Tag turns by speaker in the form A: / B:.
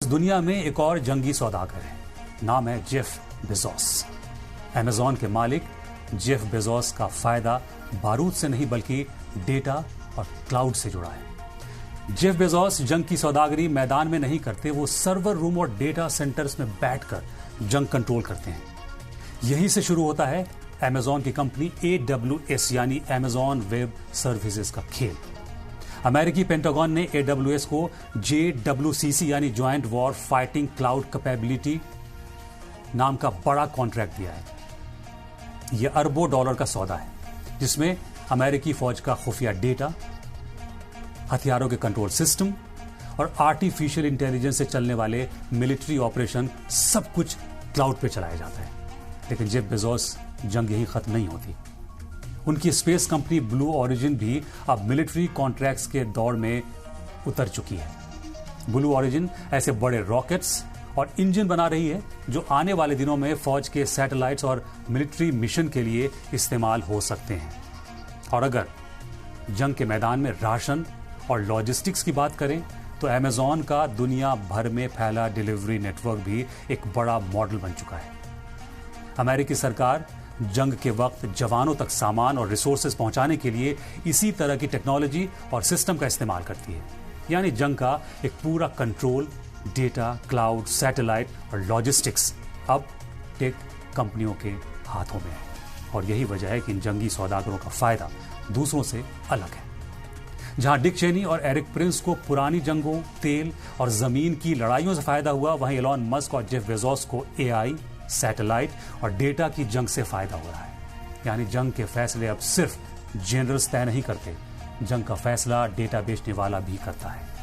A: दुनिया में एक और जंगी सौदागर है, नाम है जेफ बेजोस। अमेज़न के मालिक जेफ बेजोस का फायदा बारूद से नहीं बल्कि डेटा और क्लाउड से जुड़ा है। जेफ बेजोस जंग की सौदागरी मैदान में नहीं करते, वो सर्वर रूम और डेटा सेंटर्स में बैठकर जंग कंट्रोल करते हैं। यहीं से शुरू होता है अमेज़न की कंपनी AWS यानी अमेज़न वेब सर्विसेज का खेल। अमेरिकी पेंटागन ने AWS को JWCC यानी joint war fighting cloud capability नाम का बड़ा कॉन्ट्रैक्ट दिया है। यह अरबों डॉलर का सौदा है, जिसमें अमेरिकी फौज का खुफिया डेटा, हथियारों के कंट्रोल सिस्टम और आर्टिफिशियल इंटेलिजेंस से चलने वाले मिलिट्री ऑपरेशन सब कुछ क्लाउड पे चलाया जाता है। लेकिन जेफ बेजोस जंग यही खत्म नहीं होती। उनकी स्पेस कंपनी ब्लू ओरिजिन भी अब मिलिट्री कॉन्ट्रैक्ट्स के दौर में उतर चुकी है। ब्लू ओरिजिन ऐसे बड़े रॉकेट्स और इंजन बना रही है जो आने वाले दिनों में फौज के सैटेलाइट्स और मिलिट्री मिशन के लिए इस्तेमाल हो सकते हैं। और अगर जंग के मैदान में राशन और लॉजिस्टिक्स की बात करें तो अमेज़न का दुनिया भर में फैला डिलीवरी नेटवर्क भी एक बड़ा मॉडल बन चुका है। अमेरिकी सरकार जंग के वक्त जवानों तक सामान और रिसोर्सेज पहुंचाने के लिए इसी तरह की टेक्नोलॉजी और सिस्टम का इस्तेमाल करती है। यानी जंग का एक पूरा कंट्रोल, डेटा, क्लाउड, सैटेलाइट और लॉजिस्टिक्स अब टेक कंपनियों के हाथों में है। और यही वजह है कि इन जंगी सौदागरों का फायदा दूसरों से अलग है। जहां डिक चेनी और एरिक प्रिंस को पुरानी जंगों, तेल और जमीन की लड़ाइयों से फायदा हुआ, वहीं एलॉन मस्क और जेफ बेजोस को AI, सैटेलाइट और डेटा की जंग से फायदा हो रहा है। यानी जंग के फैसले अब सिर्फ जनरल्स तय नहीं करते, जंग का फैसला डेटा बेचने वाला भी करता है।